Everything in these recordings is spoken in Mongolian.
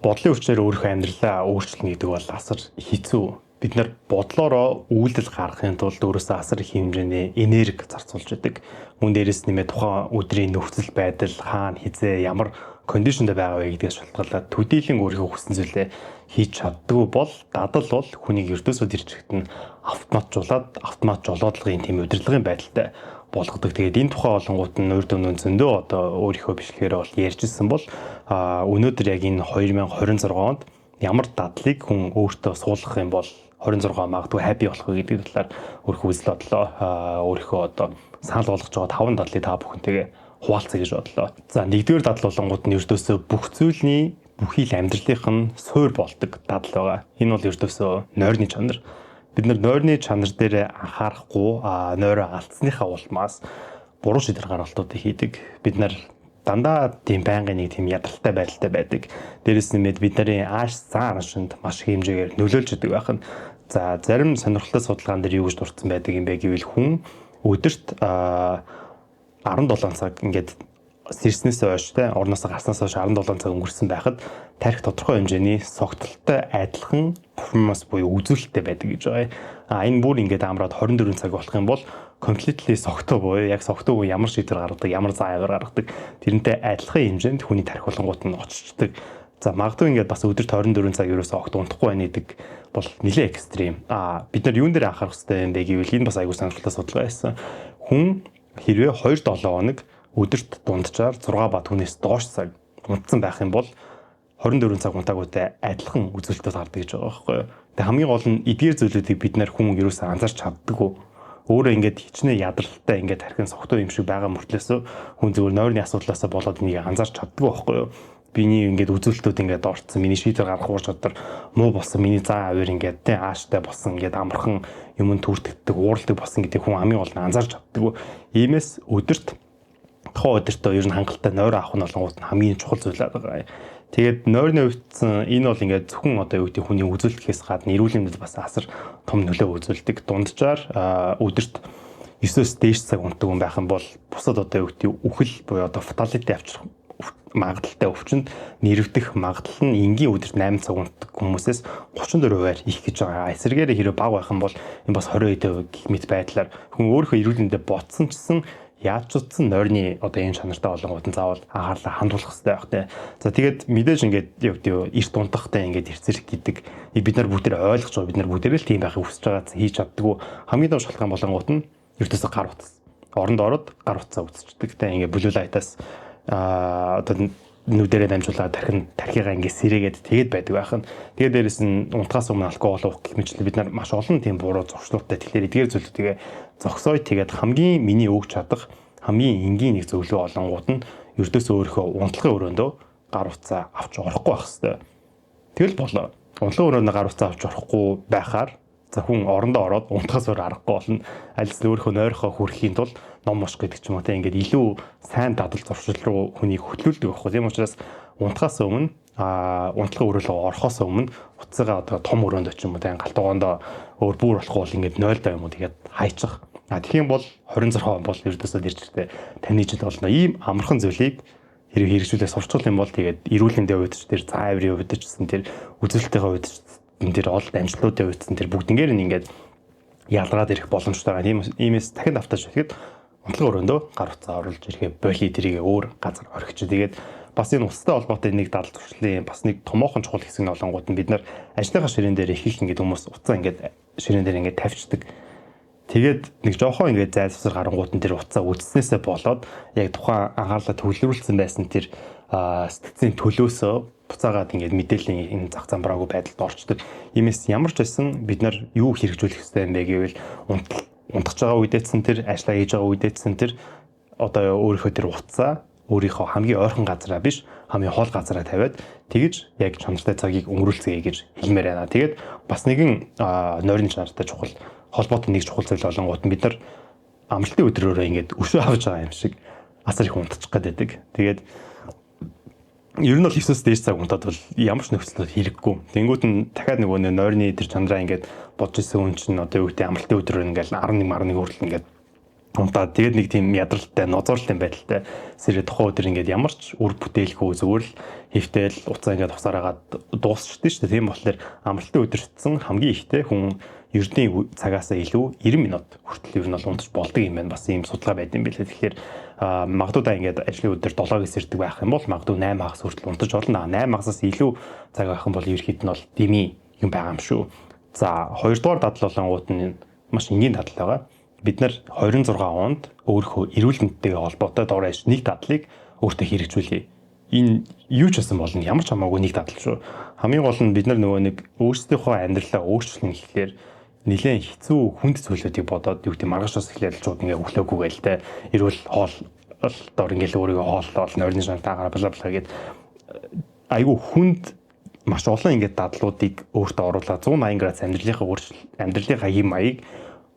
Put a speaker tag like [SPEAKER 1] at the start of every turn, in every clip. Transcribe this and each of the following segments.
[SPEAKER 1] бодлын хүчээр өөрийнхөө амьдралаа өөрчлөх гэдэг бол асар хэцүү. Бид нар бодлороо үйлдэл гаргахын тулд өөрөөсөө асар их хэмжээний энерги зарцуулж байдаг. Мөн дээрээс нэмээд тухайн өдрийн нөхцөл байдал, хаана хизээ ямар кондишнд байгаа вэ гэдгээс шалтгаалаад төдийлөн өөрийнхөө хүссэн зүйлээ хийж чаддгүй бол дадал бол хүнийг ертөөсөө ирчэхэд нь автомат жолоодлагын тийм удирдлагын байдалтай болгодог. Тэгээд энэ тухай олонгууд нь нойр дөмнөн зөндөө одоо өөрийнхөө бичлэгээр бол ярьжсэн бол өнөөдөр яг энэ 2026 онд ямар дадлыг хүн өөртөө суулгах юм бол 26 магадгүй happy болох вэ гэдэг талаар өөрийнхөө үзэл бодлоо өөрийнхөө одоо санал болгож байгаа 5 дадлыг та бүхэнтэйгээ хуваалцъя гэж бодлоо. За нэгдүгээр дадал болонгууд нь ердөөсөө бүх зүйлний бүхий л амьдралынх нь суур болдог дадал байгаа. Энэ бол ердөөсөө нойрны чанар. Бид нар нойрны чанар дээр анхаарахгүй нойроо алдсныхаа улмаас буруу шийдвэр гаргалтуудыг хийдэг. Бид нар дандаа тийм байнгын нэг тийм ядаралтай байдалтай байдаг. Дээрээс нэмээд бидний ааш зан аршинд маш их хэмжээгээр нөлөөлж идэг байх нь. За зарим сонирхолтой судалгаан дээр юу гэж дурдсан байдаг юм бэ гэвэл хүн өдөрт 17 цаг ингээд сэрснээс хойш орноос гарснаас хойш 17 цаг өнгөрсөн байхад тарих тодорхой хэмжээний согтолтой адилхан перформанс буюу үзүүлэлттэй байдаг гэж байгаа. Энэ бүр ингээд амраад 24 цаг болох юм бол completely согтоо буюу яг согтоогүй ямар шийдвэр гаргадаг, ямар заавар гаргадаг тэрнтэй адилхан хэмжээнд хүний тарих болонгууд нь очичдаг. За магадгүй ингээд бас өдөрт 24 цаг ерөөсөө огт унтахгүй байна гэдэг бол нэлээд экстрим. Бид нар юун дээр анхаарах хэрэгтэй юм бэ гэвэл энэ бас аягүй сонирхолтой судалгаа байсан. Хүн хэрвээ 2-7 хоног өдөрт дунджаар 6 ба түүнээс доош цаг унтсан байх юм бол 24 цаг унтаагүйтэй адилхан үзүүлэлтүүд гардаг гэж байгаа байхгүй юу. Тэгээ хамгийн гол нь эдгээр зүйлүүдийг бид нар хүн ерөөсөө анзаарч чаддаггүй. Өөрөө ингээд хичнээн ядралтай ингээд тархин согтуу юм шиг байгаа мөртлөөсөө хүн зөвхөн нойрны асуудлаасаа болоод энийг анзаарч чаддаггүй байхгүй юу. Биний ингээд үзүүлэлтүүд ингээд орцсон, миний шийдвэр гаргах ур чадвар муу болсон, миний зан авир ингээд ааштай болсон, ингээд амархан юмд түртгдэг, уурладаг болсон гэдэг хүн хамгийн гол нь анзаарч чаддаггүй. Иймээс өдөрт тухайн өдөртөө ер нь хангалттай нойр авах нь болонгууд нь хамгийн чухал зүйл байгаа. Тэгээд нойрны хувьдсан энэ бол ингээд зөвхөн одоо юу гэдэг хүний үзүүлэлтээс гадна эрүүл мэндэд бас асар том нөлөө үзүүлдэг. Дунджаар өдөрт 9-өөс дээш цаг унтдаг хүн байх юм бол бусад одоо юу гэдэг үхэл буюу одоо фаталити авчрах магадaltaй өвчнөд нэрвдэх магадлал нь энгийн өдөрт 8 цаг унтдаг хүмүүсээс 34%-аар их гэж байгаа. Эсвэргээр хэрэв бага байх юм бол энэ бас 20% гэх мэт байдлаар хүн өөрийнхөө эрүүл мэндэд ботсон чсэн яаж ч утсан нойрны одоо энэ чанартай болонгууд нь заавал анхаарлаа хандуулах хэрэгтэй байх тий. За тэгээд мэдээж ингээд юу гэдэг эрт унтахтай ингээд эрцэрх гэдэг бид нар бүгдээ ойлгож байгаа. Бид нар бүгдээ л тийм байхыг хүсэж байгаа хийж чаддгүй. Хамгийн дээд шалтгаан болонгууд нь ертөөсөө гар утас. Оронд ороод гар утсаа үзчихдэг тий. Ингээд бүлүүл айтаас одоо нүдэрээ дамжуулаад тархигаа ингээд сэрээгээд тэгээд байдаг байх нь. Тэгээд дээрэс нь унтахаас өмнө алкогол уух гэх мэтлээ бид нар маш олон тийм буруу зуршлуудтай тэгэхээр эдгээр зүйлүүдийг зогсоё тэгээд хамгийн миний өгч чадах хамгийн энгийн нэг зөвлөө олонгууд нь ердөөсөө өөрийнхөө унтлагын өрөөндөө гар утсаа авч орохгүй байх хэвээр. Тэгэл болоо. Унтлагын өрөөндөө гар утсаа авч орохгүй байхаар за хүн орондоо ороод унтахаас өөр аргагүй болно. Альс нь өөрийнхөө нойрхоо хүрэхийн тулд ном унших гэдэг ч юм уу те ингээд илүү сайн дадал зуршил руу хүнийг хөтлүүлдэг байхгүй. Тийм учраас унтахаас өмнө унтлагын өрөөлөө орохоос өмнө утсаагаа одоо том өрөөнд очим уу те галтгоондоо өөр бүр болохгүй бол ингээд 0 даа юм уу тэгээд хайчих. Тэгэх юм бол 26 он бол ердөөсөө ирчтэй таны жил болно. Ийм амархан зүйлийг хэрэгжүүлээ сурчвал юм бол тэгээд эрүүл мэндийн хувьд ч тэр цааврын хувьд ч гэсэн тэр үзүүлэлтийн хувьд ч тэр ол амжилтуудын хувьд ч тэр бүгднгээр нь ингээд ялгаад ирэх боломжтой байгаа. Иймээс дахин давтаж ихэд унтлагын өрөөндөө гар утсаа оруулж ирэхээ боли тэрийг өөр газар орхиж. Тэгээд бас энэ устай холбоотой нэг дадал туршлын бас нэг томоохон чухал хэсэг нь болонгууд нь бид нар ажлынхаа ширээн дээр их ингээд хүмүүс утсаа ингээд ширээн дээр ингээд тавьчихдаг. Тэгээд нэг жоохон ингээд зайлсвар гарангууд нь тэр утсаа үзснээсээ болоод яг тухайн анхаарлаа төвлөрүүлсэн байсан тэр сэтгцийн төлөөсөө буцаагаад ингээд мэдээллийн энэ зах замбраагүй байдалд орчдөг. Иймээс ямар ч байсан бид нар юу хэрэгжүүлэх ёстой юм бэ гэвэл унтах байгаа үедээдсэн тэр ажиллаа хийж байгаа үедээдсэн тэр одоо өөрийнхөө тэр утсаа өөрийнхөө хамгийн ойрхон газараа биш хамгийн хол газараа тавиад тэгж яг чанартай цагийг өнгөрүүлцгээе гэж хэлмээр байна. Тэгээд бас нэгэн нойрны чанартай чухал холбоотой нэг чухал зүйл болонгууд бид нар амралтын өдрөөрөө ингээд өшөө авч байгаа юм шиг асар их унтчих гээд байдаг. Тэгээд ер нь бол 9-өөс дээш цаг унтаад бол ямар ч нөхцөлд хэрэггүй. Тэнгүүд нь дахиад нөгөө нойрны тэр чанараа ингээд бодож исэн хүн чинь одоо юу гэдэг амралтын өдрөөр ингээд 11 марны хүртэл ингээд Унтаа тэгээд нэг тийм ядралтай, нозорлолтой байдалтай сэрээ тухайн өдөр ингээд ямар ч үр бүтээлгүй зүгээр л хэвтэл уцаа ингээд тусаараагаад дуусчихдээ шүү дээ. Тийм болохоор амралтын өдөр читсэн хамгийн ихтэй хүн ердийн цагаас илүү 90 минут хүртэл ер нь бол унтаж болдог юм байна. Бас ийм судалгаа байд юм билээ. Тэгэхээр магадгүй та ингээд ажлын өдөр 7-ээс ирдэг байх юм бол магадгүй 8 хагас хүртэл унтаж болно. 8 хагасаас илүү цаг байх юм бол ерөөхдөө нь бол дими юм байгаа юм шүү. За хоёрдугаар дадал болонгууд нь маш энгийн дадал байгаа. Бид нар 26 онд өөрийнхөө эрүүл мэндтэйгээ холбоотой доорож нэг дадлыг өөртөө хэрэгжүүлье. Энэ юу ч байсан болно ямар ч хамаагүй нэг дадал шүү. Хамгийн гол нь бид нар нөгөө нэг өөрсдийнхөө амьдралаа өөрчлөн гэхлээр нэлээд хэцүү хүнд зүйлүүдийг бодоод юу гэдэг маргаашаас эхлээд шууд ингээ өглөөгөө гэлтэй эрүүл хоол доор ингээл өөрийгөө хооллол нойрны шантаагаар бла бла гэд айгүй хүнд маш олон ингээ дадлуудыг өөртөө оруулаад 180 градус амьдралынхаа хэм маяг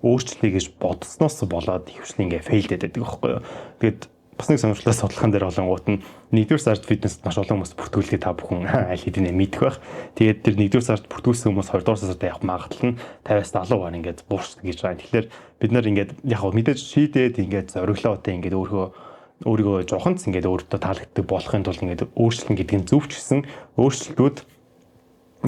[SPEAKER 1] өөрчлөе гэж бодсноос болоод хөвчлэн ингээ фейлдэд байдаг байхгүй юу. Тэгээд бас нэг сонирхолтой судалгаан дээр болонгууд нь 1-р сард фитнест маш олон хүмүүс бүртгүүлгээ та бүхэн аль хэдийн мэдэх байх. Тэгээд тэр 1-р сард бүртгүүлсэн хүмүүс 2-р сард явах магадлал нь 50-70 гаруй ингээд буурч гэж байгаа. Тэгэхээр бид нар ингээд яг хөө мэдээж шийдээд ингээд зориглоотой ингээд өөрийгөө жохонц ингээд өөртөө таалагддаг болохын тулд ингээд өөрчлөн гэдэг нь зөв ч гэсэн өөрчлөлтүүд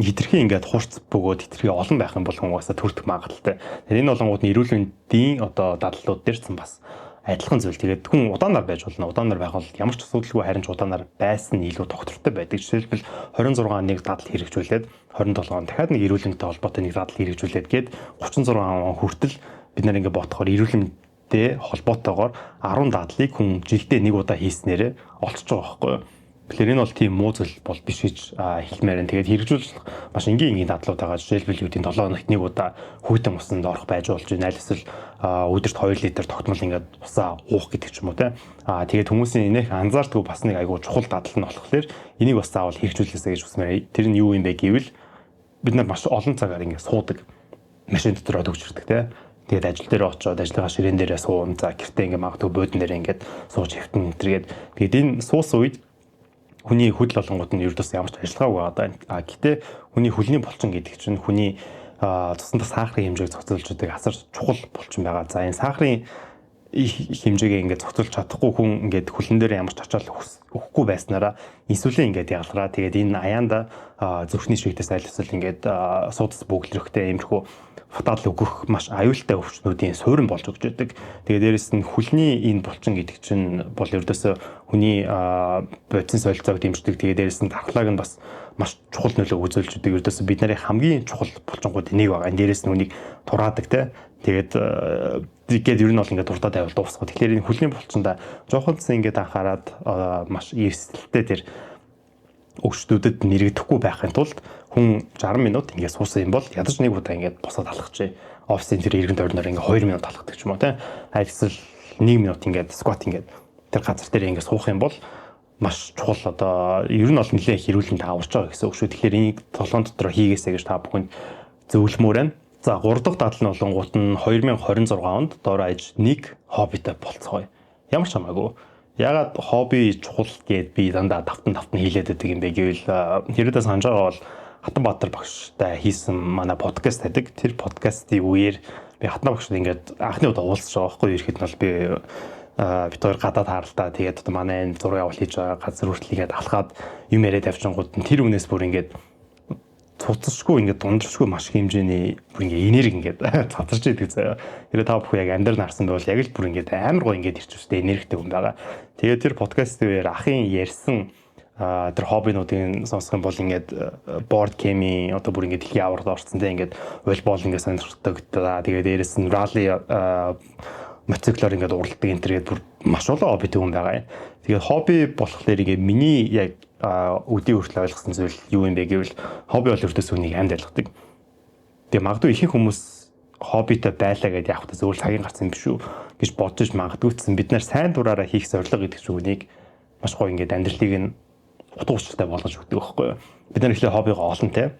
[SPEAKER 1] хитрхи ингээд хурц бөгөөд хитрхи олон байх юм бол хүмүүсээ төрдөх магадaltaй. Тэгэхээр энэ болонгууд нь эрүүл мэндийн одоо дадлууд дээрсэн бас адилхан зүйл. Тэгээд хүн удаанаар байж болно. Удаанаар байх бол ямар ч асуудалгүй харин ч удаанаар байсан илүү тогтвортой байдаг. Жишээлбэл 26 нэг дадал хэрэгжүүлээд 27 он дахиад нэг эрүүл мэндтэй холбоотой нэг дадал хэрэгжүүлээд гээд 36 он хүртэл бид нар ингээд бодохоор эрүүл мэндтэй холбоотойгоор 10 дадлыг хүн жилдээ нэг удаа хийснээрээ олцож байгаа байхгүй юу? Тэгэхээр энэ бол тийм муу зүйл бол биш гэж хэлмээр байна. Тэгээд хэрэгжүүлж маш энгийн дадлууд байгаа. Жишээлбэл юу гэдэг 7 хоногт нэг удаа хүйтэн усанд орох байж болж байна. Аль эсвэл өдөрт 2 литр тогтмол ингээд усаа уух гэдэг ч юм уу те. Тэгээд хүмүүсийн энэх анзаардгүй бас нэг айгүй чухал дадал нь болохоор энийг бас заавал хэрэгжүүлээсэй гэж хүсмээр. Тэр нь юу юм бэ гэвэл бид нар маш олон цагаар ингээд суудаг. Машин дотор төгжирдэг те. Тэгээд ажил дээр очиод ажлынхаа ширээн дээрээ суун. За гэртээ ингээд магадгүй буудан дээр ингээд сууж хэвтэн энтергээд тэгээд энэ суусан үед хүний хөдөл олонгууд нь ердөөс ямар ч ажиллагаагүй байгаа. Гэтэ хүний хөлний булчин гэдэг чинь хүний цусндаа сахарын хэмжээг зохицуулж байдаг асар чухал булчин байгаа. За энэ сахарын хэмжээгээ ингээд зохицуулж чадахгүй хүн ингээд хөлн дээр ямар ч очиод өгөхгүй байснараа инсулин ингээд ялгараа. Тэгээд энэ аяанда зүрхний шигтээс аль эсвэл ингээд суудас бөглөрөхтэй иймэрхүү фатал өгөх маш аюултай өвчнүүдийн суурин болж өгч байдаг. Тэгээд дээрэс нь хөлний энэ булчин гэдэг чинь бол ердөөсөө хүний бодис солилцоог дэмждэг. Тэгээд дээрэс нь дархлааг нь бас маш чухал нөлөө үзүүлж байдаг. Ердөөсөө бид нарын хамгийн чухал булчингууд нэг байгаа. Энэ дээрэс нь үнийг тураадаг те. Тэгээд ер нь бол ингээд дуртай тавил дуусах. Тэгэхээр энэ хөлний булчиндаа жоохон зэн ингээд анхаарад маш эрсдэлтэй тэр өвчтүүдэд нэрэгдэхгүй байхын тулд хүн 60 минут ингээд суусан юм бол ядаж нэг удаа ингээд босоод алхахчээ. Офисын тэр эргэн тойрноор ингээд 2 минут алхахдаг ч юм уу те. Эсвэл 1 минут ингээд скват ингээд тэр газар дээр ингээд суух юм бол маш чухал одоо ер нь бол нэлээд хэрүүлэн тааварч байгаа гэсэн үг шүү. Тэгэхээр энийг толгойн дотор хийгээсэй гэж та бүхэнд зөвлөмөр байна. За 3 дахь дадал нь болонгууд нь 2026 онд доороо аж нэг хоббитой болцгоё. Ямар ч хамаагүй. Ягаад хобби чухал гэд би дандаа тавтан хийлээд байдаг юм бэ гэвэл хэрэдээ санаж байгаа бол Хатанбаатар багштай хийсэн манай подкаст байдаг. Тэр подкастын үеэр би Хатан багштай ингээд анхны удаа уулзч байгаа байхгүй юу. Ирэхэд нь бол би бид хоёр гадаад харалтаа тэгээд одоо манай энэ зураг авал хийж байгаа газар хүртэл ингээд алхаад юм яриад тавьчихгууд нь тэр үнээс бүр ингээд цуцсахгүй ингээд дундчгүй маш хэмжээний бүр ингээд энерги ингээд цацарч идэг заяа. Тэр та бүхэн яг амьдрал нарсан байвал яг л бүр ингээд амар гоо ингээд ирчвэстэй энергитэй хүн байгаа. Тэгээд тэр подкастээр ахын ярьсан тэр хоббинуудын сонсох юм бол ингээд board game-ийн одоо бүр ингээд дэлхийн аварт орцсон те ингээд волейбол ингээд сонирхдаг. Тэгээд дээрэс нь rally мотоциклоор ингээд уралдаг энэ төргээд бүр маш олон хоббитэй хүн байгаа юм. Тэгээд хобби болохоор ингээд миний яг үдийн хүртэл ойлгосон зүйл юу юм бэ гэвэл хобби бол өртөөс үнийг амьд ойлгодог. Тэгээ магадгүй ихэнх хүмүүс хоббитой байлаа гэдээ явахдаа зөвхөн цагийн гарсан юм биш үү гэж бодож магадгүйсэн бид нар сайн дураараа хийх зорилго гэдэг чинь үнийг маш гоё ингээд амьдралыг нь утга учиртай болгож өгдөг байхгүй юу. Бид нар ихлэ хоббигоо олон те.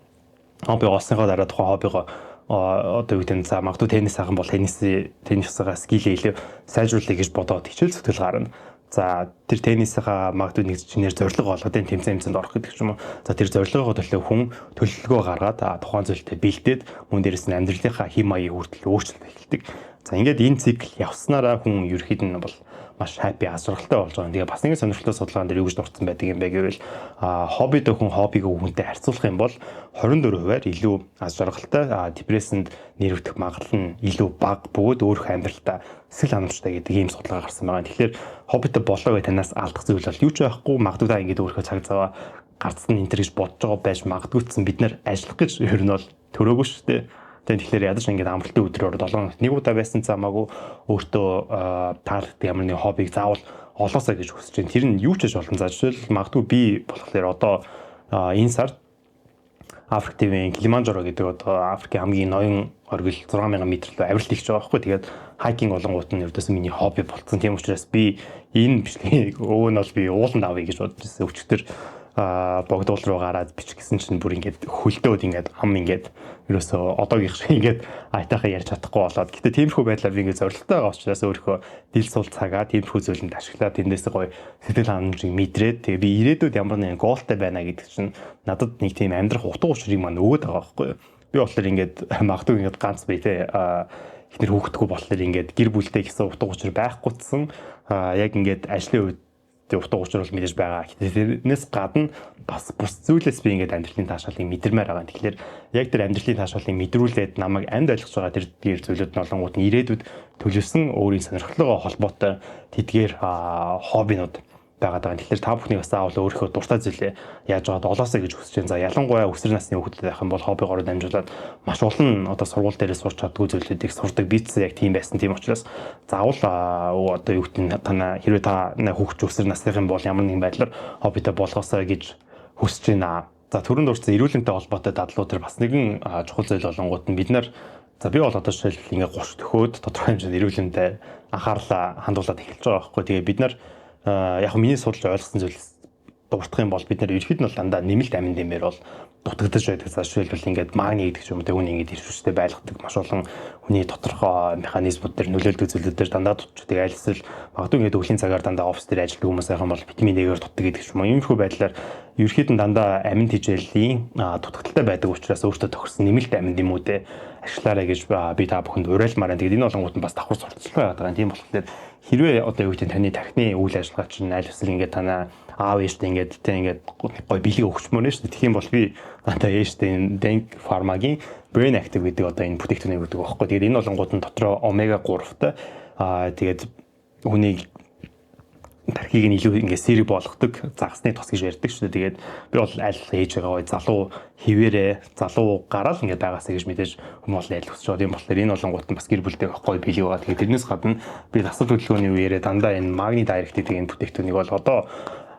[SPEAKER 1] Хоббигоо олсныхаа дараа тухайн хоббигоо одоо юу гэдэг нь за магадгүй теннис ахын бол теннисээ скилээ илүү сайжруулъя гэж бодоод хичээл зүтгэл гарна. За тэр теннисийнхаа магадгүй нэг чинээр зорилго болгоод энэ тэмцээнд орох гэдэг ч юм уу. За тэр зорилгоо төлөө хүн төлөвлөгөө гаргаад тухайн зүйлтэй бэлдээд мөн дээрээс нь амьдралынхаа хэм маягийг хүртэл өөрчлөлт эхэлдэг. За ингээд энэ цикл явснараа хүн ерөөхдөө нь бол маш happy асаргалтай болж байгаа. Тэгээ бас нэг сонирхолтой судалгаан дээр юу гэж дурдсан байдаг юм бэ гэвэл хоббидо хүн хоббиго хүнтэй харьцуулах юм бол 24%-аар илүү аз жаргалтай, депрессэнд нэрвдэх магадлал нь илүү бага бөгөөд өөрийнхөө амьдралтаа сэтгэл ханамжтай гэдэг ийм судалгаа гарсан байгаа. Тэгэхээр хоббидо болоо гэж танаас алдах зүйл бол юу ч байхгүй. Магадгүй та ингээд өөрийнхөө цаг зав гарцсан энэ төр гэж бодож байгаа байж магадгүйсэн бид нэр ажиллах гэж ер нь бол төрөөгүй шүү дээ. Тэгэхээр ядаж ингээд амралтын өдрөөр 7 хоногт нэг удаа байсан цаамаагүй өөртөө таалагддаг ямар нэг хоббиг заавал олоосаа гэж хүсэж байна. Тэр нь юу ч хийж болно. За жишээл магадгүй би болохоор одоо энэ сард Африк ТV-ийн Килиманжаро гэдэг одоо Африкийн хамгийн ноён оргил 6000 м авиралт хийж байгаа байхгүй. Тэгээд хайкинг болонгууд нь өвдөс миний хобби болцсон. Тийм учраас би энэ бичлэгийг өвөө нь бол би ууланд авъя гэж бодож ирсэн. Өчтөр богдуул руу гараад бичих гэсэн чинь бүр ингээд хөлдөөд ингээд ам ингээд ерөөсөө одоогийнх шиг ингээд айтайхаа ярьж чадахгүй болоод. Гэтэ тиймэрхүү байдлаар би ингээд зорилттой байгаа учраас өөрийнхөө дил сул цагаа тиймэрхүү зүйлэнд ашиглаад тэндээс гоё сэтгэл ханамжийг мэдрээд тэгээ би ирээдүйд ямар нэгэн гоолтой байна гэдэг чинь надад нэг тийм амьдрах утга учирыг маань өгöd байгаа байхгүй юу. Би болохоор ингээд магадгүй ингээд ганц бай тэ ихнэр хөөхтгөө болохоор ингээд гэр бүлтэй гэсэн утга учир байхгүйсэн яг ингээд ажлын үед утга учир бол мэдээж байгаа. Тэрнээс гадна бас бус зүйлээс би ингээд амьдралын таашаалыг мэдэрмээр байгаа. Тэгэхээр яг тэр амьдралын таашаалыг мэдрүүлээд намайг амьд ойлгож байгаа тэр зүйлүүд нь олонгууд нь ирээдүйд төлөвсөн өөрийн сонирхлогоо холбоотой тэдгээр хоббинууд байгаа даа. Тэгэхээр та бүхний бас заавал өөрийнхөө дуртай зүйлээ яаж байгаад олоосаа гэж хүсэж байна. За ялангуяа өсвөр насны хүүхдүүд байх юм бол хоббигоор дамжуулаад маш олон одоо сургууль дээрээ сурч чаддгүй зүйлүүдийг сурдаг. Бицс яг тийм байсан. Тийм учраас заавал одоо юу гэдэг нь танаа хэрвээ та хүүхд өсвөр насных юм бол ямар нэгэн байдлаар хоббитой болгоосаа гэж хүсэж байна. За түрүүнд дурдсан эрүүлэнтэй холбоотой дадлууд төр бас нэгэн чухал зүйл болонгууд нь бид нар за би бол одоо жишээл ингээ 30 төхөөд тодорхой хэмжээнд эрүүлэндээ анхаарлаа хандуулаад эхэлж байгаа байхгүй. Тэгээ бид нар яг миний судалж ойлгосон зүйлс дуртах юм бол бид нэр ерхэд нь бол дандаа нэмэлт амин дэмээр бол дутагдаж байдаг. За жишээлбэл ингээд магний гэдэг ч юм уу тэг үний ингээд иршвчтэй байлгадаг маш олон хүний тодорхой механизмууд төр нөлөөлдөг зүйлүүд төр дандаа дутчихдаг. Аль эсвэл магадгүй ингээд өглөөний цагаар дандаа офис дээр ажилладаг хүмүүс байх юм бол витамин D-гээр дутдаг гэдэг ч юм уу. Иймэрхүү байдлаар ерхэд нь дандаа амин тэжээлийн дутагдaltaй байдаг учраас өөртөө тохирсон нэмэлт амин дэмүүдээ ашиглаарай гэж би та бүхэнд уриалмаар байна. Тэгээд энэ болонгууд нь бас давхар сурталчилгаа байгаа. Тийм болохоор хэрвээ одоо юу гэдэг таны тархины үйл ажиллагаа чинь аль эсвэл ингээд танаа аав ээжтэй ингээд тэ ингээд гой бэлэг өгчмөр нь шүү дээ. Тэгэх юм бол би дандаа ээжтэй Denk Pharma-гийн Brain Active гэдэг одоо энэ бүтээгдэхүүнийг өгдөг байхгүй. Тэгээд энэ болонгууд нь дотроо омега 3-тай тэгээд хүний тархийг нь илүү ингээд сэрэг болгодог загасны тус гэж ярьдаг шүү дээ. Тэгээд би бол аль ээж байгаа залуу хിവэрэ залуу гараал ингээд байгаасаа гэж мэдээж хүмүүс л айлгсч байгаа. Тийм болохоор энэ болонгууд нь бас гэр бүлтэй гоё бэлэг байгаа. Тэгээд тэрнээс гадна би дасгал хөдөлгөөний үеэрээ дандаа энэ магний дайрект гэдэг энэ бүтээгдэхүүнийг бол одоо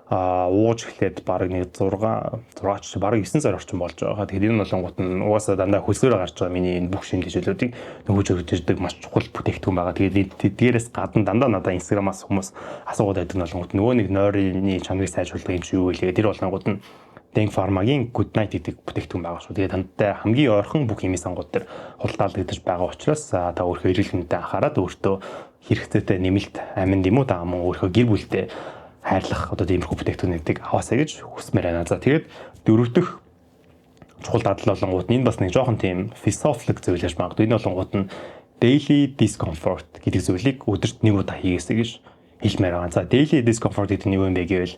[SPEAKER 1] ууж эхлээд баг нэг 6 ч баг 9 сар орчим болж байгаа. Тэгэхээр энэ болонгууд нь угаасаа дандаа хөлсөөр гарч байгаа миний энэ бүх шимт хичээлүүдийг нөгөөж өгдөг маш чухал бүтээгдэхүүн байгаа. Тэгээд тэдгээрээс гадна дандаа надаа инстаграмаас хүмүүс асуугаад байдаг болонгууд нөгөө нэг нойрны чанарыг сайжруулдаг юм шиг юу вэ? Тэр болонгууд нь Denk Pharma-гийн Good Night гэдэг бүтээгдэхүүн байгаа шүү. Тэгээд тандтай хамгийн ойрхон бүх химийн сангууд дээр худалдаалагдаж байгаа учраас та өөрийнхөө эрүүл мэндэд анхаарал өөртөө хэрэгцээтэй нэмэлт амин дэмүү та мөн өөрийнхөө гэр бүлтэй хайрлах одоо тиймэрхүү бүтээгдэхүүнүүдийг аваасаа гэж хүсмээр байна. За тэгээд дөрөв дэх чухал дадал болонгууд нь энэ бас нэг жоохон тийм философик зүйл яж магадгүй. Энэ болонгууд нь daily discomfort гэдэг зүйлийг өдөрт нэг удаа хийгээсэй гэж хэлмээр байгаа. За daily discomfort гэдэг нь юу юм бэ гэвэл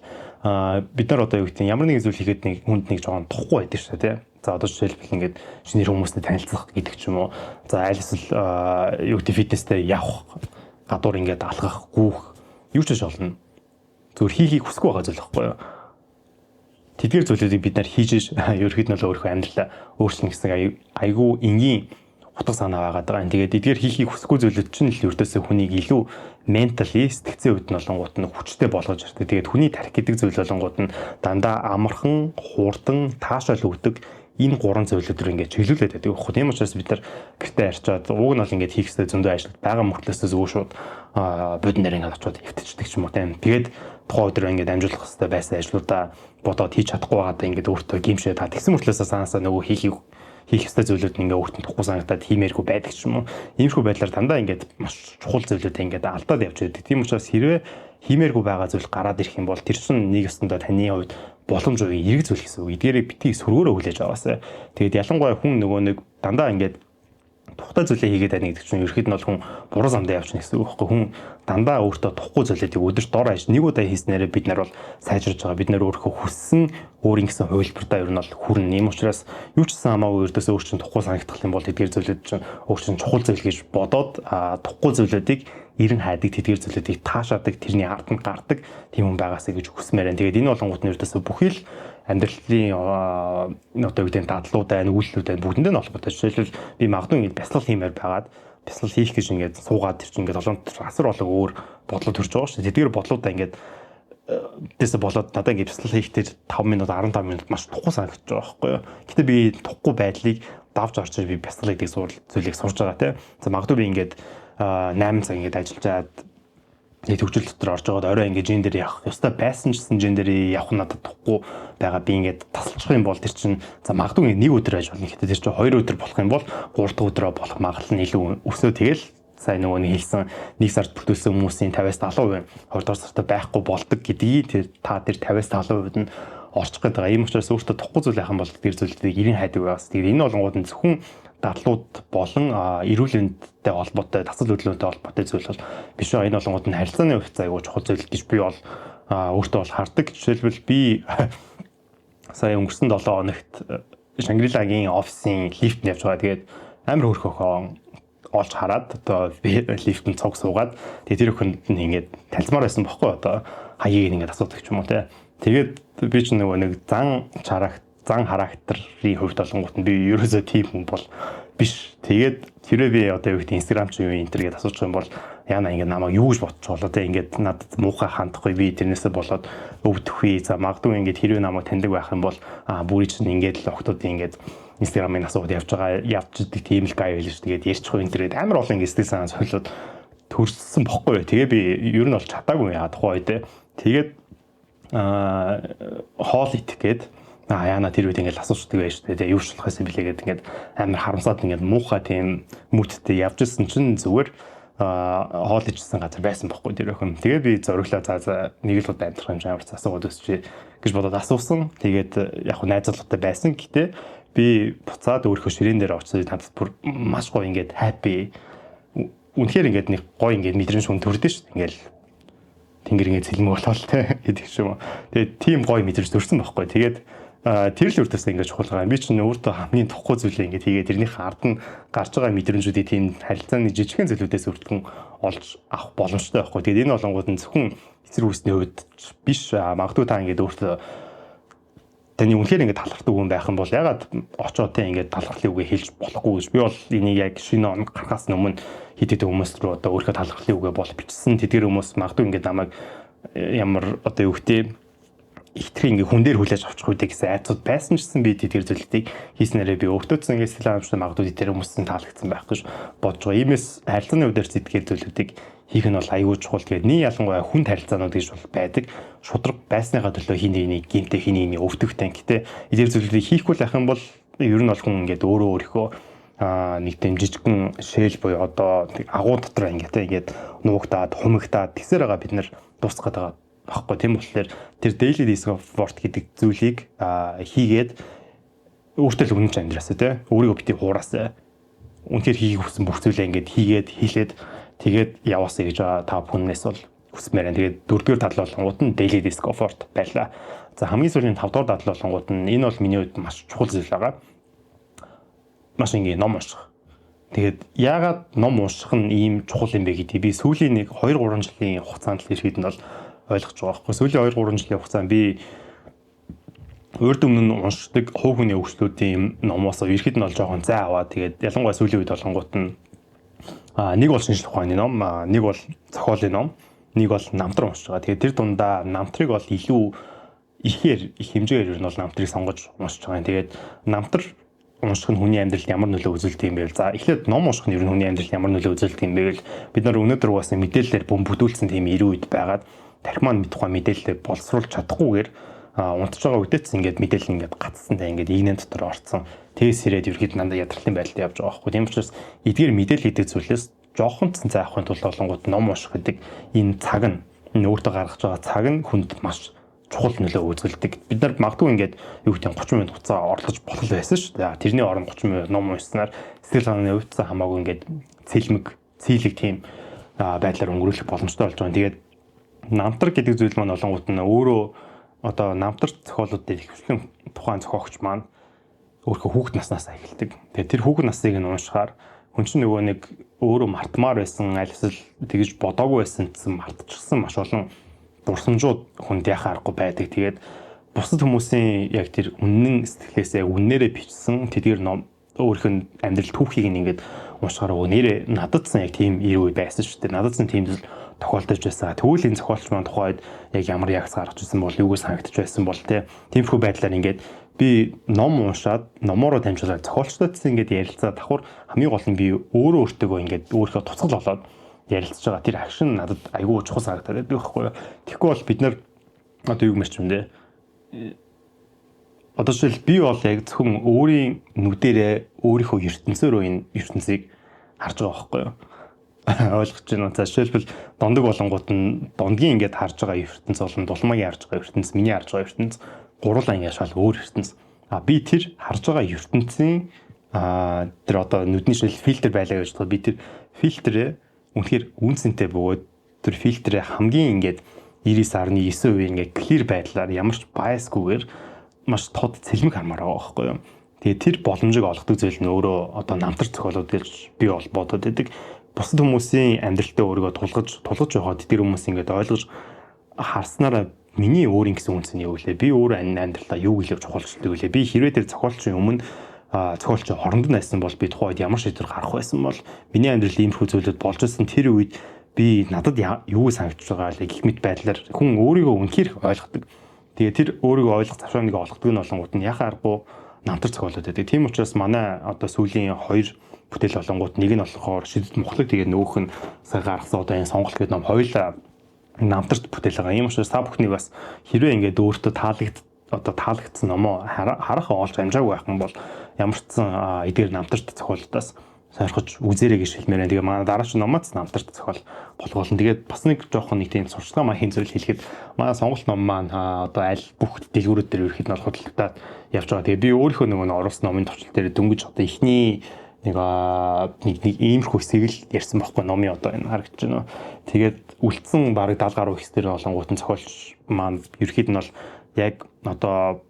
[SPEAKER 1] бид нар одоо юу гэдэг ямар нэгэн зүйл хийхэд нэг хүнд нэг жоохон тухгүй байдаг шүү дээ. За одоо жишээлбэл ингээд шинээр хүмүүстэй танилцах гэдэг ч юм уу. За аль эсвэл юу гэдэг фитнестэй явах, гадуур ингээд алхах, гүүх юу ч болно. Зүгээр хийхийг хүсэхгүй байгаа зүйл байхгүй юу? Тэдгээр зүйлүүдийг бид нар хийж ерөөхдөө л өөрийнхөө амьдралаа өөрчлөн гэсэн айгүй энгийн утга санаа байгаа даа. Тэгээд эдгээр хийхийг хүсэхгүй зүйлүүд чинь л ердөөсөө хүнийг илүү ментали сэтгцэн үед нь болонгууд нь хүчтэй болгож ирдэг. Тэгээд хүний тарих гэдэг зүйл болонгууд нь дандаа амархан, хурдан, таашаал өгдөг энэ гурван зүйлүүдээр ингээд чиглүүлээд байдаг. Тийм учраас бид нар гэртээ арчаад уг нь бол ингээд хийх хэрэгтэй зөндөө ажил байгаа мөртлөөс зүгээр шууд бодон дээр ингээд очиод хөвтөждөг ч юм уу тийм. Тэгээд тухайн өдөр ингээд амжуулах хэрэгтэй байсан ажлуудаа бодоод хийж чадахгүй байгаад ингээд өөртөө гимшээ та тэгсэн мөртлөөс санаасаа нөгөө хийх ёстой зүйлүүд нь ингээд өөртөө тухгүй санагдаад хиймээргүй байдаг ч юм уу. Иймэрхүү байдлаар дандаа ингээд маш чухал зүйлүүдээ ингээд алдаад явж байдаг. Тийм учраас хэрвээ хиймээргүй байгаа зүйл гараад ирэх юм бол тэр чинь нэг ёстондоо таны хувьд боломж үе эрг зүйл гэсэн үг. Эдгээрээ битгий сөргөөрөө хүлээж аваасаа. Тэгээд ялангуяа хүн нөгөө нэг дандаа ингээд тухтай зүйлээ хийгээд байна гэдэг чинь ерөөд нь бол хүн буруу замдаа явчихна гэсэн үг байхгүй. Хүн дандаа өөртөө тухгүй зүйлүүдийг өдөрт дор хаяж нэг удаа хийснээрээ бид нар бол сайжирж байгаа. Бид нар өөрийнхөө хүссэн өөрийн гэсэн хувилбартаа ер нь бол хүрнэ. Ийм учраас юу ч гэсэн хамаагүй өрдөөсөө өөр чинь тухгүй санагдах юм бол тэдгээр зүйлүүд чинь өөр чинь чухал зүйл гэж бодоод тухгүй зүйлүүдийг эрен хайдаг, тэдгээр зүйлүүдийг таашаадаг, тэрний ард нь гардаг тийм хүн байгаасаа гэж хүсмээр байна. Тэгээд энэ болонгууд нь өрдөөсөө бүхий л амьдралын одоо үеийн дадлуудаа, үйлчлүүдээ бүгдэндээ нь холбоотой. Жишээлбэл би магадгүй ингэж бясалгал хиймээр байгаад бясалгал хийх гэж ингэж суугаад тэр чинь ингэж олон асар болог өөр бодлоо төрж байгаа шүү дээ. Тэдгээр бодлуудаа ингэж дэс болоод надад ингэ бясалгал хийхдээ 5 минут 15 минут маш тухгүй санагдаж байгаа байхгүй юу. Гэтэ би тухгүй байдлыг давж орчиж би бясалгал гэдэг зүйлийг сурж байгаа тийм. За магадгүй би ингэж 8 цаг ингэж ажиллаж төвчл дотор орж байгаад орой ингээд жин дээр явах ёстой байсан ч гэсэн жин дээр явах надад тухгүй байгаа би ингээд тасалчих юм бол тэр чинь за магадгүй нэг өдөр аж болно гэхдээ тэр чинь 2 өдөр болох юм бол 3 дахь өдрөө болох магадлал нь илүү өсөө тэгэл сайн нөгөө нэг хэлсэн нэг сард бүтүүлсэн хүмүүсийн 50-70% 2 дугаар сартаа байхгүй болдог гэдгийг тэр та тэр 50-70% нь орчих гээд байгаа. Ийм учраас өөртөө тухгүй зүйл яхан бол тэр зүйлүүдийг ирэн хайдаг байгаас. Тэгээд энэ болонгууд нь зөвхөн дадлууд болон эрүүл мэндтэй холбоотой, тасал хөдөлгөөнтэй холбоотой зүйл бол биш ээ. Энэ болонгууд нь харилцааны хувьд аягүй чухал зүйл гэж би бол өөртөө бол хардаг. Жишээлбэл би сая өнгөрсөн 7 хоногт Шангрилагийн офисын лифтд явж байгаа. Тэгээд амар хөөрхөөхөө олж хараад одоо лифтэн цог суугаад тэгээд тэр өхөнд нь ингээд талзмаар байсан бохоггүй одоо хаягийг ингээд асуудаг ч юм уу те. Тэгээд би ч нөгөө нэг зан характерийн хувьд олонгууд нь би ерөөсөө тийм хүн бол биш. Тэгээд тэрээ би одоо юу гэдэг Instagram ч юу интернет асуучих юм бол яана ингээд намайг юу гэж бодчих болоо те ингээд надад муухай хандахгүй би тэрнээсээ болоод өвдөхүй. За магадгүй ингээд хэрвээ намайг таньдаг байх юм бол бүрий чинь ингээд л октодын ингээд Instagram-ын асуулт явж идэг тийм л гай байл ш. Тэгээд ярьчих интернет амар олон ингээд сэтгэл санаа солиод төрсөн бохгүй. Тэгээ би ер нь бол чадаагүй яа тухай те. Тэгээд хоол идэх гээд яана тэр үед ингээд асуучдаг байж тээ юу ч болохоос билээ гэдэг ингээд амар харамсаад ингээд муухай тийм мүдтэй явж ирсэн чинь зүгээр хоол ижсэн газар байсан бохгүй тэр өхөн. Тэгээ би зориглоо за нэг л удаа амьдрах юм шиг амар асуугаад өсчээ гэж бодоод асуусан. Тэгээд яг хөө найзлуутай байсан. Гэтэ би буцаад өөрийнхөө ширээн дээр очиж надад бүр маш гоё ингээд happy үнэхээр ингээд нэг гоё ингээд мэдрэмж хүн төрдөө шүү дээ. Ингээд тэнгэр ингээд цэлмэг болол тэ гэдэг юм. Тэгээд тийм гоё мэдрэмж төрсэн байхгүй. Тэгээд тэр л үрдээс ингээд чухал байгаа. Би чинь өөртөө хамгийн тухгүй зүйлээ ингээд хийгээд тэрнийхээ ард нь гарч байгаа мэдрэмжүүдийг тийм харилцааны жижигхэн зүйлүүдээс өртгөн олж авах боломжтой байхгүй. Тэгээд энэ болонгууд нь зөвхөн эцэр үүсний хувьд биш магадгүй та ингээд өөртөө таны үнэхээр ингээд талархдаг хүн байх юм бол ягаад очоод те ингээд талархлын үгээ хэлж болохгүй гэж би бол энийг яг шинэ он гарахаас өмнө хитэд хүмүүс рүү одоо өөрийнхөө талархлын үгээ бол бичсэн. Тэдгээр хүмүүс магадгүй ингээд намайг ямар одоо юу гэдэг ихтрийн ингээ хүн дээр хүлээж авчих үедээ гэсэн айцууд байсан ч гэсэн би тэдгээр зүйлүүдийг хийснээрээ би өөртөө ч ингээ сэтгэл ханамжтай магадгүй тэр хүмүүсийн таалагдсан байх гэж бодож байгаа. Иймээс харилцааны үеэр зэдгээр зүйлүүдийг хийх нь бол аюул чухал. Тэгээд нэг ялангуяа хүн харилцаанууд гэж бол байдаг. Шудраг байсныхаа төлөө хин нэг гинтээ хин өвдөх танктэй эдгээр зүйлүүдийг хийхгүй л ах юм бол ер нь бол хүн ингээ өөрийнхөө нэг тийм жижигхэн шээл буюу одоо агуу дотор ингээд нуугтаад хумигтаад тэгсээр байгаа бид нар дуусгаад байгаа баггүй. Тийм болохоор тэр daily discomfort гэдэг зүйлийг хийгээд өөртөө л үнэнч амьдраасаа тий өөрийгөө бити хураасаа үнэхээр хийх хүссэн бүх зүйлээ ингээд хийгээд хийлээд тэгээд яваасаа гэж та бүхнээс бол хүсмээр байна. Тэгээд дөрөвдүгээр тал болонгууд нь daily discomfort байлаа. За хамгийн сүүлийн 5 дугаар тал болонгууд нь энэ бол миний хувьд маш чухал зүйл байгаа. Маш ингээ ном унших. Тэгээд яагаад ном унших нь ийм чухал юм бэ гэдгийг би сүүлийн нэг 2-3 жилийн хугацаанд л ихэд нь бол ойлгож байгаа байхгүй. Сүүлийн 2-3 жилийн хугацаанд би урд өмнө нь уншдаг хувь хүний өвчлүүдийн номоос ирэхэд нь бол жоохон зай аваа. Тэгээд ялангуяа сүүлийн үед болгонгууд нь нэг бол шинжлэх ухааны ном, нэг бол зохиолын ном, нэг бол намтран уншиж байгаа. Тэгээд тэр дундаа намтрыг бол илүү ихээр их хэмжээгээр ер нь бол намтрыг сонгож уншиж байгаа. Тэгээд намтар унших нь хүний амьдралд ямар нөлөө үзүүлдэг юм бэ? За эхлээд ном унших нь ер нь хүний амьдралд ямар нөлөө үзүүлдэг юм бэ гэвэл бид нар өнөөдөр бас мэдээлэлээр бөмбөгдүүлсэн тийм эрүү үед байгаад тархи маань тухай мэдээлэлээ боловсруулж чадахгүйгээр унтж байгаа үедээс ингээд мэдээлэл ингээд гацсантай ингээд игнэн дотор орцсон. Тэгээс ирээд ерөөд нандаа ядралтын байдалд явж байгаа байхгүй. Тийм учраас эдгээр мэдээлэл гэдэг зүйлээс жоохон цанцаа авахын тулд олонгууд ном унших гэдэг энэ цаг нь өөртөө гаргаж байгаа цаг нь хүнд маш чухал нөлөө үзүүлдэг. Бид нар магадгүй ингээд юу гэдэг 30 минут хугацаа орлож болох байсан шүү дээ. Тэрний оронд 30 минут ном уншсанаар сэтгэл санааны хувьд хамаагүй ингээд цэлэг тийм байдлаар өнгөрүүлэх боломжтой болж байгаа. Тэгээд намтар гэдэг зүйл маань олонгууд нь өөрөө одоо намтар зохиолуудыг ихвчлэн тухайн зохиогч маань өөрөө хүүхэд наснаас эхэлдэг. Тэгээд тэр хүүхэд насныг нь уншихаар хүн чинь нөгөө нэг өөрөө мартмаар байсан аль эсвэл тэгж бодоогүй байсан гэсэн мартчихсан маш олон дурсамжууд хүнд яхаа аргагүй байдаг. Тэгээд бусад хүмүүсийн яг тэр үнэн сэтгэлээсээ үннээрээ бичсэн тэдгээр ном өөрийнх нь амьдрал түүхийг ингээд уншихаар нэрээ нададсан яг тийм ир үе байсан шүү дээ. Нададсан тийм зүйл тохиолдож байсан. Тэгвэл энэ зохиолч маань тухайд яг ямар ягц гаргаж ирсэн бол юуг санагдаж байсан бол тиймэрхүү байдлаар ингээд би ном уншаад номороо дамжуулаад зохиолчдоодс ингээд ярилцаа давхар хамгийн гол нь би өөртөөгөө ингээд өөрийнхөө туцгал болоод ярилцж байгаа тэр акшн надад айгүй чухал санагдаад байдаг байхгүй юу. Тэгэхгүй бол бид нар одоо юу гэмэрч юм дээ. Одоо жишээл би бол яг зөвхөн өөрийн нүдэрээ өөрийнхөө ертөнцөөрөө энэ ертөнцийг харж байгаа байхгүй юу. Ойлгож байна. За жишээлбэл дондог болонгууд нь дондгийн ингээд харж байгаа ертөнц болон дулмаагийн харж байгаа ертөнц, миний харж байгаа ертөнц гурлаа ингээд шал өөр ертөнц. Би тэр харж байгаа ертөнцийн тэр одоо нүдний шил фильтр байлаа гэж бодоход би тэр фильтрээ үнэхээр үнцэнтэй бөгөөд тэр фильтрээ хамгийн ингээд 99.9% ингээд clear байдлаар ямар ч biasгүйгээр маш тод цэлмэг хармаар байгаа байхгүй юу. Тэгээ тэр боломжийг олгодог зүйл нь өөрөө одоо намтар зохиолууд гэж би бол бодод байдаг. Бусад хүмүүсийн амьдралтай өөрийгөө тулгаж явахад тэр хүмүүс ингээд ойлгож харснараа миний өөрийн гэсэн үнс нь юу вэ? Би өөрөө амьдралаа юу гэлээ чухалчдаг вэ? Би хэрвээ тэр зохиолчийн өмнө зохиолч хоронд найсан бол би тухайд ямар шийдвэр гарах байсан бол миний амьдрал иймэрхүү зүйлүүд болж ирсэн тэр үед би надад юу санагдаж байгаа вэ гэх мэт байдлаар хүн өөрийгөө үнэхээр ойлгодог. Тэгээ тэр өөрийгөө ойлгох завшааныг олгодог нь болонгууд нь яхаа аргагүй намтар зохиолоод байдаг. Тийм учраас манай одоо сүүлийн 2 бүтээл болонгууд нэг нь болохоор шидэт мухлаг тэгээд нөгөөх нь сая гаргасан одоо энэ сонголт гэдэг ном хоёулаа намтарт бүтээл байгаа. Ийм учраас та бүхний бас хэрвээ ингээд өөртөө таалагдсан номоо харах олж амжаагүй байх юм бол ямар ч сан эдгээр намтарт зохиолдоос сойрхож үзээрэй гэж хэлмээр байна. Тэгээ манай дараач номоос намтарт зохиол болгоолно. Тэгээд бас нэг жоохон нэг тийм сурчлагын маягийн зүйл хэлэхэд манай сонголт ном маань одоо аль бүх дэлгүүрүүд дээр ерөөхдөө нь худалдаад явж байгаа. Тэгээ би өөрийнхөө нөгөө оруулсан номын товчлол дээр дөнгөж одоо ихний нэг иймэрхүү хэсгийг л ярьсан байхгүй номын одоо энэ харагдаж байна. Тэгээд үлдсэн бараг 70 гаруй хэсгээр болонгууд нь зохиолч маань ерөөхдөө нь бол яг одоо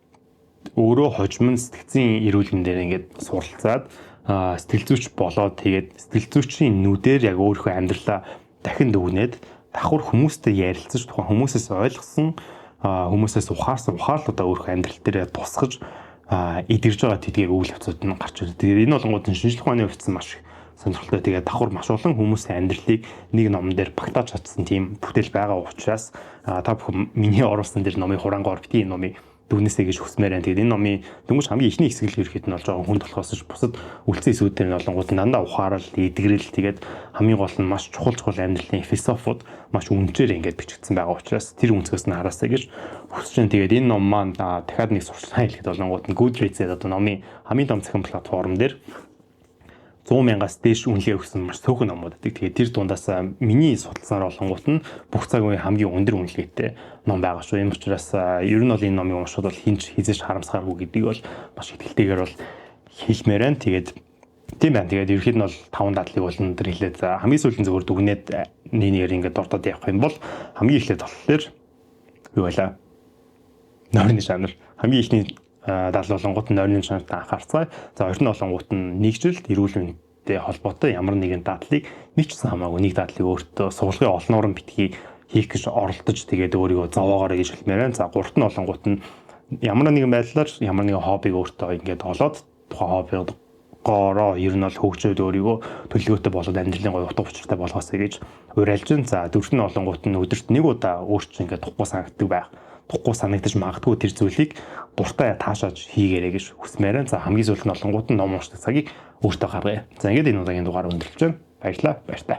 [SPEAKER 1] өөрөө хожим сэтгцийн эрүүлэн дээр ингээд суралцаад сэтгэл зүйч болоод тэгээд сэтгэл зүйчийн нүдээр яг өөрийнхөө амьдралаа дахин дүгнээд давхар хүмүүстэй ярилцаж тухайн хүмүүсээс ойлгосон хүмүүсээс ухаарсан ухаалуудаа өөрийнхөө амьдрал дээр тусгаж эдгэрж байгаа тэдгээр үйл явцууд нь гарч ирдэг. Тэгээд энэ болгоомод нь шинжлэх ухааны хувьд маш сонирхолтой. Тэгээд давхар маш олон хүмүүсийн амьдралыг нэг номон дээр багтааж чадсан тийм бүтээл байгаа учраас та бүхэн миний оруулсан дээр номын хураангоор бити энэ номыг дүгнэсэй гэж хүсмээр байна. Тэгээд энэ номын дөнгөж хамгийн ихний хэсэг л ерөөхдөө нь болж байгаа хүнд болохоос ш бусад үлцэн эсүүд дээр нь олонгууд дандаа ухаарал, эдгэрэл тэгээд хамгийн гол нь маш чухал амьдралын философиуд маш үнэхээр ингээд бичигдсэн байгаа учраас тэр үнцгээс нь хараасаа гэж хүсэж байна. Тэгээд энэ ном маань дахиад нэг сурчлагын хэлэхэд олонгууд нь Goodreads-д одоо номын хамгийн том захин платформ дээр 100,000-аас дээш үнэлгээ өгсөн маш цөөхөн номууд байдаг. Тэгээд тэр дундаас миний судалсанаар олонгууд нь бүх цаг үеийн хамгийн өндөр үнэлгээтэй ном байгаа шүү. Энэ учраас ер нь бол энэ номыг уншихад бол хинч хизээж харамсгааргүй гэдгийг бол маш ихтэйгээр бол хэлмээр байна. Тэгээд тийм байна. Тэгээд ерөөхдөө нь бол 5 дадлыг бол өндөр хэлээд хамгийн сүүлийн зөвөр дүгнээд нэгээр ингээд дурдаад явах юм бол хамгийн эхлээд болохоор юу байлаа? Нойрны жанр. Хамгийн ихний дадлал болонгууд нь нойрны чанарт анхаарцгаая. За хоёр нь болонгууд нь нэгжилт эрүүл мэндтэй холбоотой ямар нэгэн дадлыг нэг ч хамаагүй нэг дадлыг өөртөө суулгын олноор нь битгий хийх гэж оролдож тэгээд өөрийгөө зовоогоорой гэж хэлмээр байна. За гуравт нь болонгууд нь ямар нэгэн байдлаар ямар нэгэн хоббиг өөртөө ингээд олоод тухайн хоббигоороо ер нь бол хөгжөөд өөрийгөө төлөвлөгөөтэй болоод амьдралын гоё утга учиртай болгоосэй гэж уриалж байна. За дөрөвт нь болонгууд нь өдөрт нэг удаа өөрчлөн ингээд тухгүй санагддаг байх. Тухгүй санагдаж магадгүй тэр зүйлийг дуртай таашааж хийгээрэй гэж хүсмээр байна. За хамгийн сүүлд нь олонгууд нь ном уншдаг цагийг өөртөө гаргая. За ингээд энэ удаагийн дугаар өндөрлөж байна. Баярлалаа. Баяртай.